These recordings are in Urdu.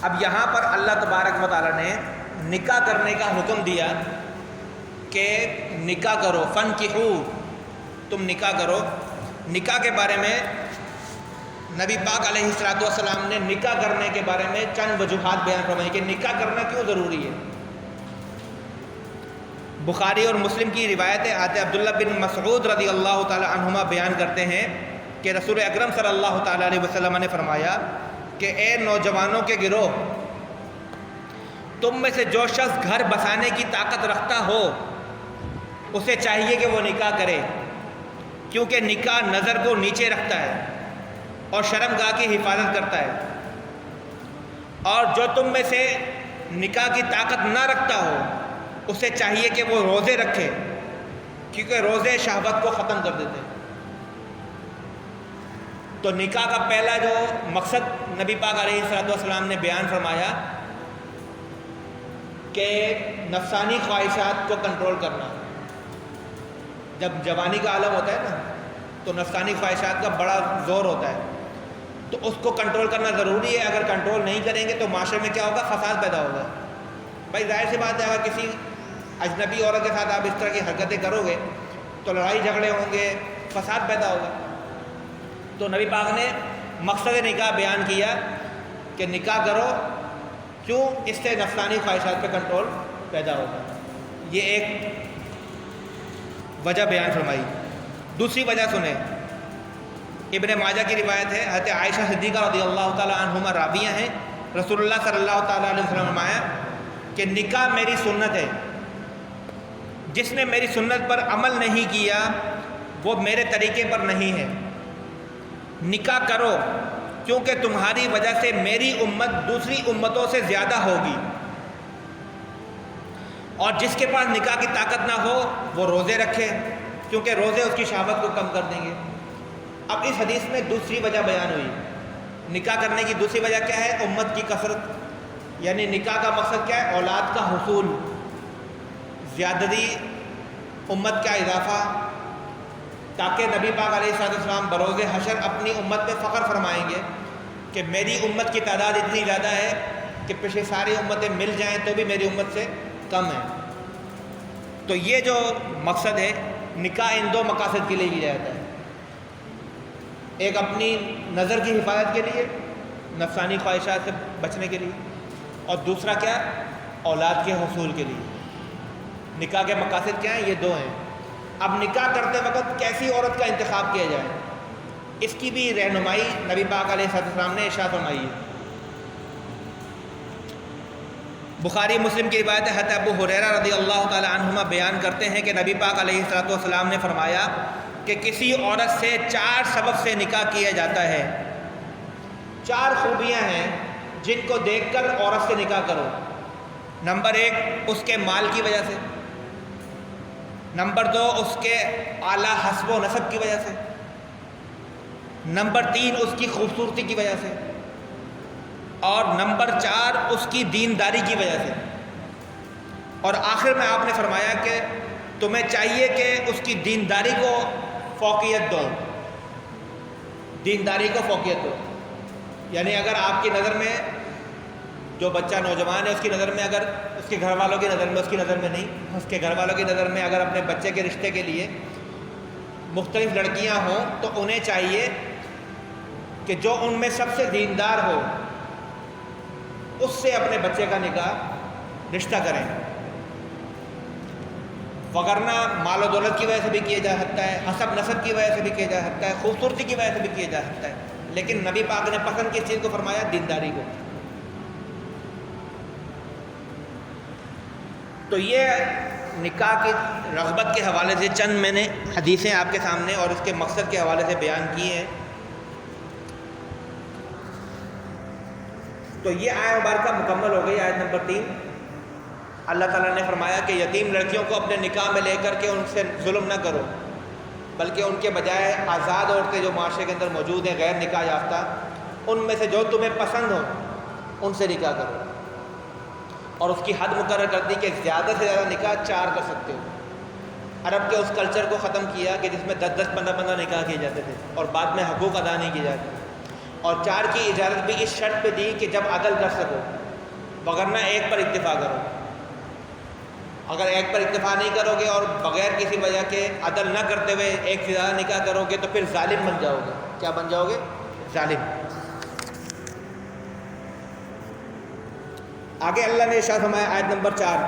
اب یہاں پر اللہ تبارک و تعالیٰ نے نکاح کرنے کا حکم دیا کہ نکاح کرو، فنکحوا، تم نکاح کرو۔ نکاح کے بارے میں نبی پاک علیہ الصلوۃ والسلام نے نکاح کرنے کے بارے میں چند وجوہات بیان فرمائی کہ نکاح کرنا کیوں ضروری ہے۔ بخاری اور مسلم کی روایت ہے، حضرت عبداللہ بن مسعود رضی اللہ تعالی عنہما بیان کرتے ہیں کہ رسول اکرم صلی اللہ تعالی علیہ وسلم نے فرمایا کہ اے نوجوانوں کے گروہ، تم میں سے جو شخص گھر بسانے کی طاقت رکھتا ہو اسے چاہیے کہ وہ نکاح کرے، کیونکہ نکاح نظر کو نیچے رکھتا ہے اور شرمگاہ کی حفاظت کرتا ہے۔ اور جو تم میں سے نکاح کی طاقت نہ رکھتا ہو اسے چاہیے کہ وہ روزے رکھے، کیونکہ روزے شہوت کو ختم کر دیتے ہیں۔ تو نکاح کا پہلا جو مقصد نبی پاک علیہ الصلوۃ والسلام نے بیان فرمایا کہ نفسانی خواہشات کو کنٹرول کرنا۔ جب جوانی کا عالم ہوتا ہے نا تو نفسانی خواہشات کا بڑا زور ہوتا ہے، تو اس کو کنٹرول کرنا ضروری ہے۔ اگر کنٹرول نہیں کریں گے تو معاشرے میں کیا ہوگا؟ فساد پیدا ہوگا۔ بھائی ظاہر سی بات ہے، اگر کسی اجنبی عورت کے ساتھ آپ اس طرح کی حرکتیں کرو گے تو لڑائی جھگڑے ہوں گے، فساد پیدا ہوگا۔ تو نبی پاک نے مقصد نکاح بیان کیا کہ نکاح کرو، کیوں؟ اس سے نفسانی خواہشات پہ کنٹرول پیدا ہوگا۔ یہ ایک وجہ بیان فرمائی۔ دوسری وجہ سنیں، ابن ماجہ کی روایت ہے، حضرت عائشہ صدیقہ رضی اللہ تعالی عنہما راویہ ہیں، رسول اللہ صلی اللہ تعالی علیہ وسلم نے فرمایا کہ نکاح میری سنت ہے، جس نے میری سنت پر عمل نہیں کیا وہ میرے طریقے پر نہیں ہے۔ نکاح کرو کیونکہ تمہاری وجہ سے میری امت دوسری امتوں سے زیادہ ہوگی، اور جس کے پاس نکاح کی طاقت نہ ہو وہ روزے رکھے، کیونکہ روزے اس کی شہوت کو کم کر دیں گے۔ اب اس حدیث میں دوسری وجہ بیان ہوئی، نکاح کرنے کی دوسری وجہ کیا ہے؟ امت کی کثرت، یعنی نکاح کا مقصد کیا ہے؟ اولاد کا حصول، زیادتی، امت کا اضافہ، تاکہ نبی پاک علیہ السلام بروز حشر اپنی امت پہ فخر فرمائیں گے کہ میری امت کی تعداد اتنی زیادہ ہے کہ پچھلے ساری امتیں مل جائیں تو بھی میری امت سے کم ہے۔ تو یہ جو مقصد ہے، نکاح ان دو مقاصد کے لیے کیا جاتا ہے، ایک اپنی نظر کی حفاظت کے لیے، نفسانی خواہشات سے بچنے کے لیے، اور دوسرا کیا؟ اولاد کے حصول کے لیے۔ نکاح کے مقاصد کیا ہیں؟ یہ دو ہیں۔ اب نکاح کرتے وقت کیسی عورت کا انتخاب کیا جائے، اس کی بھی رہنمائی نبی پاک علیہ السلام نے ارشاد فرمائی ہے۔ بخاری مسلم کی روایت ہے، حضرت ابو ہریرہ رضی اللہ تعالی عنہما بیان کرتے ہیں کہ نبی پاک علیہ السلام نے فرمایا کہ کسی عورت سے 4 سبب سے نکاح کیا جاتا ہے۔ 4 خوبیاں ہیں جن کو دیکھ کر عورت سے نکاح کرو۔ نمبر 1 اس کے مال کی وجہ سے، نمبر 2 اس کے اعلیٰ حسب و نسب کی وجہ سے، نمبر 3 اس کی خوبصورتی کی وجہ سے، اور نمبر 4 اس کی دینداری کی وجہ سے۔ اور آخر میں آپ نے فرمایا کہ تمہیں چاہیے کہ اس کی دینداری کو فوقیت دو، دینداری کو فوقیت دو۔ یعنی اگر آپ کی نظر میں جو بچہ نوجوان ہے اس کی نظر میں، اگر اس کے گھر والوں کی نظر میں، اس کی نظر میں نہیں، اس کے گھر والوں کی نظر میں اگر اپنے بچے کے رشتے کے لیے مختلف لڑکیاں ہوں تو انہیں چاہیے کہ جو ان میں سب سے دیندار ہو اس سے اپنے بچے کا نکاح رشتہ کریں، وگرنہ مال و دولت کی وجہ سے بھی کیا جا سکتا ہے، حسب نسب کی وجہ سے بھی کیا جا سکتا ہے، خوبصورتی کی وجہ سے بھی کیا جا سکتا ہے، لیکن نبی پاک نے پسند کس چیز کو فرمایا؟ دینداری کو۔ تو یہ نکاح کی رغبت کے حوالے سے چند میں نے حدیثیں آپ کے سامنے اور اس کے مقصد کے حوالے سے بیان کی ہیں۔ تو یہ آیت مبارکہ مکمل ہو گئی، آیت نمبر 3۔ اللہ تعالیٰ نے فرمایا کہ یتیم لڑکیوں کو اپنے نکاح میں لے کر کے ان سے ظلم نہ کرو، بلکہ ان کے بجائے آزاد عورتیں جو معاشرے کے اندر موجود ہیں غیر نکاح یافتہ، ان میں سے جو تمہیں پسند ہو ان سے نکاح کرو۔ اور اس کی حد مقرر کر دی کہ زیادہ سے زیادہ نکاح 4 کر سکتے ہو۔ عرب کے اس کلچر کو ختم کیا کہ جس میں 10-10 15-15 نکاح کیے جاتے تھے اور بعد میں حقوق ادا نہیں کیے جاتے، اور 4 کی اجازت بھی اس شرط پہ دی کہ جب عدل کر سکو، وگرنہ ایک پر اکتفا کرو۔ اگر ایک پر اکتفا نہیں کرو گے اور بغیر کسی وجہ کے عدل نہ کرتے ہوئے ایک سے زیادہ نکاح کرو گے تو پھر ظالم بن جاؤ گے۔ کیا بن جاؤ گے؟ ظالم۔ آگے اللہ نے ارشاد فرمایا آیت نمبر 4،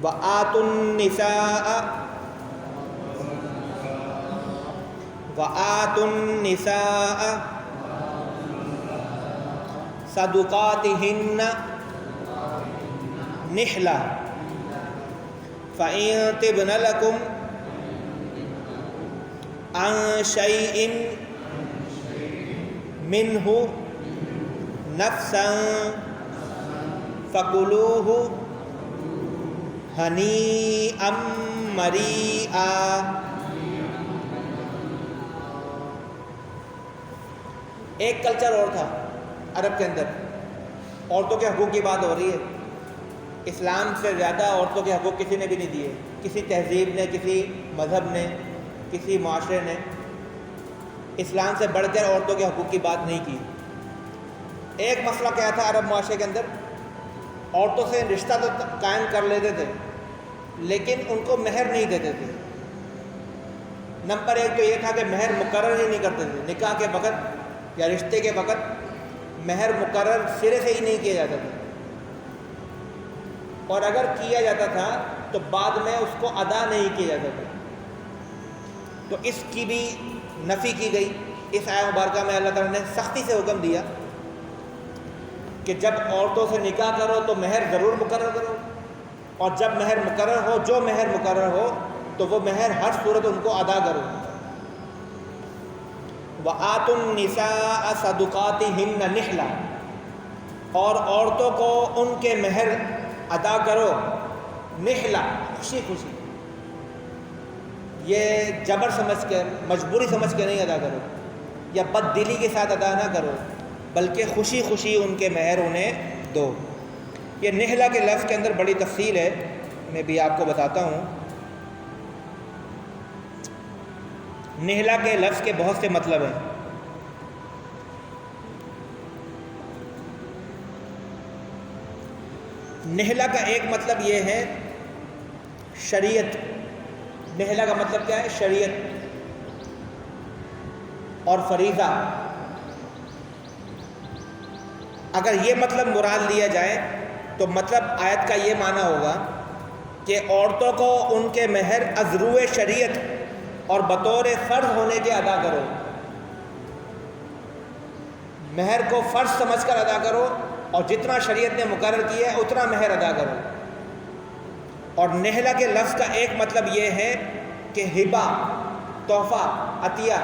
وَآتُوا النِّسَاءَ صَدُقَاتِهِنَّ نِحْلَةً فَإِن طِبْنَ لَكُمْ عَن شَيْءٍ مِّنْهُ نَفْسًا فَكُلُوهُ ہنیئا مریئا۔ ایک کلچر اور تھا عرب کے اندر، عورتوں کے حقوق کی بات ہو رہی ہے۔ اسلام سے زیادہ عورتوں کے حقوق کسی نے بھی نہیں دیے، کسی تہذیب نے، کسی مذہب نے، کسی معاشرے نے اسلام سے بڑھ کر عورتوں کے حقوق کی بات نہیں کی۔ ایک مسئلہ کیا تھا عرب معاشرے کے اندر؟ عورتوں سے رشتہ تو قائم کر لیتے تھے لیکن ان کو مہر نہیں دیتے تھے۔ نمبر 1 تو یہ تھا کہ مہر مقرر ہی نہیں کرتے تھے، نکاح کے وقت یا رشتے کے وقت مہر مقرر سرے سے ہی نہیں کیا جاتا تھا، اور اگر کیا جاتا تھا تو بعد میں اس کو ادا نہیں کیا جاتا تھا۔ تو اس کی بھی نفی کی گئی۔ اس آیت مبارکہ میں اللہ تعالیٰ نے سختی سے حکم دیا کہ جب عورتوں سے نکاح کرو تو مہر ضرور مقرر کرو، اور جب مہر مقرر ہو، جو مہر مقرر ہو تو وہ مہر ہر صورت ان کو ادا کرو۔ وَآتُوا النِّسَاءَ صَدُقَاتِهِنَّ نِحْلَةً، اور عورتوں کو ان کے مہر ادا کرو نحلہ، خوشی خوشی۔ یہ جبر سمجھ کر، مجبوری سمجھ کے نہیں ادا کرو، یا بد دلی کے ساتھ ادا نہ کرو، بلکہ خوشی خوشی ان کے مہر انہیں دو۔ یہ نحلہ کے لفظ کے اندر بڑی تفصیل ہے، میں بھی آپ کو بتاتا ہوں۔ نحلہ کے لفظ کے بہت سے مطلب ہیں۔ نحلہ کا ایک مطلب یہ ہے شریعت۔ نحلہ کا مطلب کیا ہے؟ شریعت اور فریضہ۔ اگر یہ مطلب مراد لیا جائے تو مطلب آیت کا یہ معنی ہوگا کہ عورتوں کو ان کے مہر از روئے شریعت اور بطور فرض ہونے کے ادا کرو۔ مہر کو فرض سمجھ کر ادا کرو، اور جتنا شریعت نے مقرر کیا ہے اتنا مہر ادا کرو۔ اور نحلہ کے لفظ کا ایک مطلب یہ ہے کہ ہبہ، تحفہ، عطیہ۔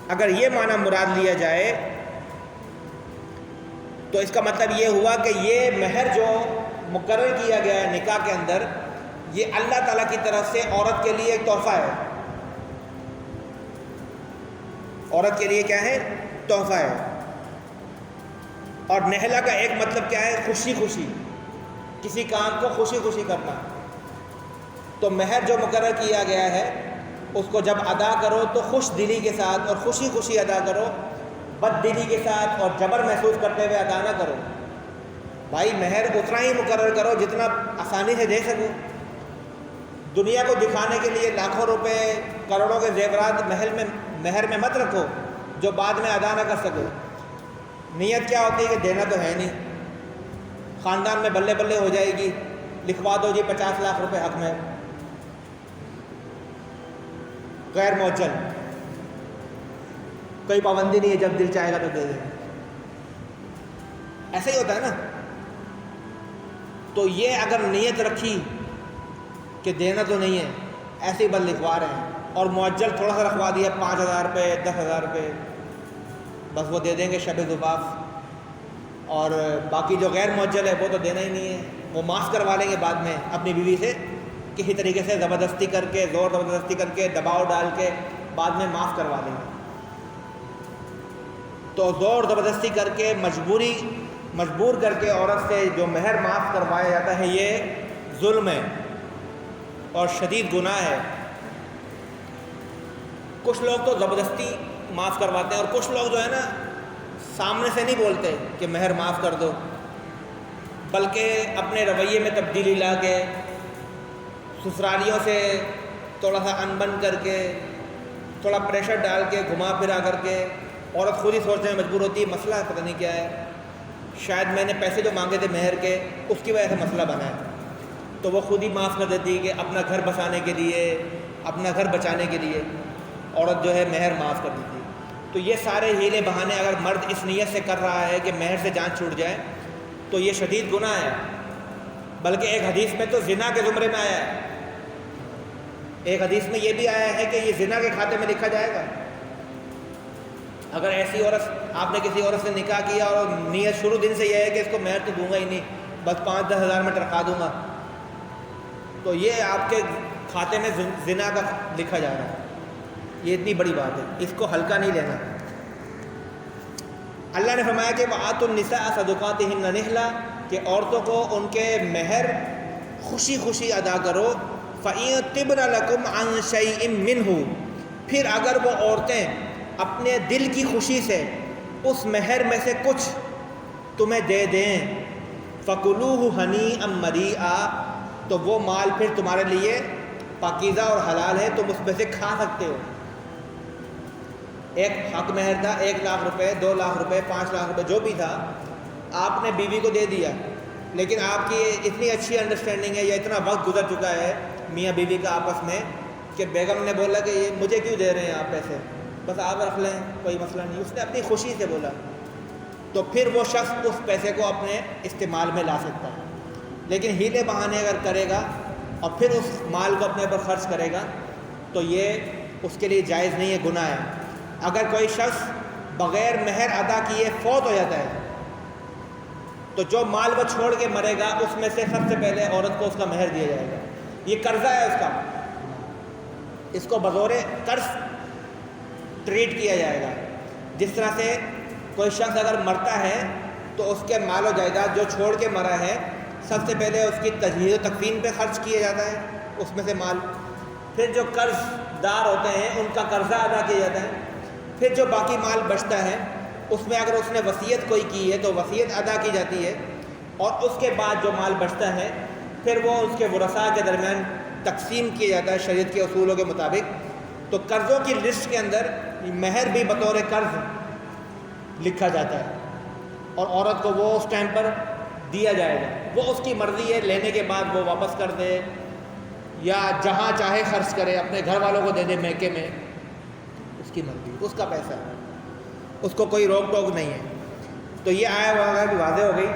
اگر یہ معنی مراد لیا جائے تو اس کا مطلب یہ ہوا کہ یہ مہر جو مقرر کیا گیا ہے نکاح کے اندر، یہ اللہ تعالیٰ کی طرف سے عورت کے لیے ایک تحفہ ہے۔ عورت کے لیے کیا ہے؟ تحفہ ہے۔ اور نحلہ کا ایک مطلب کیا ہے؟ خوشی خوشی، کسی کام کو خوشی خوشی کرنا۔ تو مہر جو مقرر کیا گیا ہے اس کو جب ادا کرو تو خوش دلی کے ساتھ اور خوشی خوشی ادا کرو، بد دلی کے ساتھ اور جبر محسوس کرتے ہوئے ادا نہ کرو۔ بھائی مہر اتنا ہی مقرر کرو جتنا آسانی سے دے سکو۔ دنیا کو دکھانے کے لیے لاکھوں روپے، کروڑوں کے زیورات مہر میں مت رکھو جو بعد میں ادا نہ کر سکو۔ نیت کیا ہوتی ہے کہ دینا تو ہے نہیں، خاندان میں بلے بلے ہو جائے گی، لکھوا دو جی 50 لاکھ روپے حق میں، غیر معجل، کوئی پابندی نہیں ہے، جب دل چاہے گا تو دے دیں۔ ایسا ہی ہوتا ہے نا۔ تو یہ اگر نیت رکھی کہ دینا تو نہیں ہے، ایسے ہی بس لکھوا رہے ہیں، اور معجل تھوڑا سا رکھوا دیا 5000 روپے، 10,000 روپے، بس وہ دے دیں گے شب زفاف، اور باقی جو غیر معجل ہے وہ تو دینا ہی نہیں ہے، وہ معاف کروا لیں گے بعد میں اپنی بیوی سے، کسی طریقے سے زبردستی کر کے، زور زبردستی کر کے، دباؤ ڈال کے بعد میں معاف کروا لیں گے۔ تو زور زبردستی کر کے، مجبور کر کے عورت سے جو مہر معاف کروایا جاتا ہے، یہ ظلم ہے اور شدید گناہ ہے۔ کچھ لوگ تو زبردستی معاف کرواتے ہیں، اور کچھ لوگ جو ہے نا سامنے سے نہیں بولتے کہ مہر معاف کر دو، بلکہ اپنے رویے میں تبدیلی لا کے سسرالیوں سے تھوڑا سا انبن کر کے، تھوڑا پریشر ڈال کے، گھما پھرا کر کے عورت خود ہی سوچنے میں مجبور ہوتی ہے مسئلہ پتہ نہیں کیا ہے، شاید میں نے پیسے جو مانگے تھے مہر کے اس کی وجہ سے مسئلہ بنا ہے، تو وہ خود ہی معاف کر دیتی ہے کہ اپنا گھر بسانے کے لیے، اپنا گھر بچانے کے لیے عورت جو ہے مہر معاف کر دیتی ہے۔ تو یہ سارے ہیلے بہانے اگر مرد اس نیت سے کر رہا ہے کہ مہر سے جان چھوٹ جائے تو یہ شدید گناہ ہے، بلکہ ایک حدیث میں تو زنا کے زمرے میں آیا ہے، ایک حدیث میں یہ بھی آیا ہے کہ یہ زنا کے کھاتے میں لکھا جائے گا۔ اگر ایسی عورت، آپ نے کسی عورت سے نکاح کیا اور نیت شروع دن سے یہ ہے کہ اس کو مہر تو دوں گا ہی نہیں، بس 5-10 ہزار میں ٹرکا دوں گا، تو یہ آپ کے کھاتے میں زنا کا لکھا جا رہا ہے۔ یہ اتنی بڑی بات ہے، اس کو ہلکا نہیں لینا۔ اللہ نے فرمایا کہ وَآتُوا النِّسَاءَ صَدُقَاتِهِنَّ نِحْلًا، کہ عورتوں کو ان کے مہر خوشی خوشی ادا کرو۔ فَإِن طِبْنَ لَكُمْ عَن شَيْءٍ مِّنْهُ، پھر اگر وہ عورتیں اپنے دل کی خوشی سے اس مہر میں سے کچھ تمہیں دے دیں، فَكُلُوهُ هَنِيئًا مَرِيئًا، تو وہ مال پھر تمہارے لیے پاکیزہ اور حلال ہے، تم اس میں سے کھا سکتے ہو۔ ایک حق مہر تھا، 1 لاکھ روپے، 2 لاکھ روپے، 5 لاکھ روپے، جو بھی تھا، آپ نے بیوی کو دے دیا، لیکن آپ کی اتنی اچھی انڈرسٹینڈنگ ہے یا اتنا وقت گزر چکا ہے میاں بیوی کا آپس میں کہ بیگم نے بولا کہ یہ مجھے کیوں دے رہے ہیں آپ پیسے، بس آپ رکھ لیں، کوئی مسئلہ نہیں، اس نے اپنی خوشی سے بولا، تو پھر وہ شخص اس پیسے کو اپنے استعمال میں لا سکتا ہے۔ لیکن ہیلے بہانے اگر کرے گا اور پھر اس مال کو اپنے پر خرچ کرے گا تو یہ اس کے لیے جائز نہیں ہے، گناہ ہے۔ اگر کوئی شخص بغیر مہر ادا کیے فوت ہو جاتا ہے تو جو مال وہ چھوڑ کے مرے گا اس میں سے سب سے پہلے عورت کو اس کا مہر دیا جائے گا، یہ قرضہ ہے اس کا، اس کو بطور قرض ٹریٹ کیا جائے گا۔ جس طرح سے کوئی شخص اگر مرتا ہے تو اس کے مال و جائیداد جو چھوڑ کے مرا ہے سب سے پہلے اس کی تجہیز و تکفین پہ خرچ کیا جاتا ہے، اس میں سے مال، پھر جو قرض دار ہوتے ہیں ان کا قرضہ ادا کیا جاتا ہے، پھر جو باقی مال بچتا ہے اس میں اگر اس نے وصیت کوئی کی ہے تو وصیت ادا کی جاتی ہے، اور اس کے بعد جو مال بچتا ہے پھر وہ اس کے ورثاء کے درمیان تقسیم کیا جاتا ہے شریعت کے اصولوں کے مطابق۔ تو قرضوں کی لسٹ کے اندر مہر بھی بطور قرض لکھا جاتا ہے، اور عورت کو وہ اس ٹائم پر دیا جائے گا، وہ اس کی مرضی ہے، لینے کے بعد وہ واپس کر دے یا جہاں چاہے خرچ کرے، اپنے گھر والوں کو دے دے میکے میں، اس کی مرضی، اس کا پیسہ ہے، اس کو کوئی روک ٹوک نہیں ہے۔ تو یہ آیا وغیرہ بھی واضح ہو گئی۔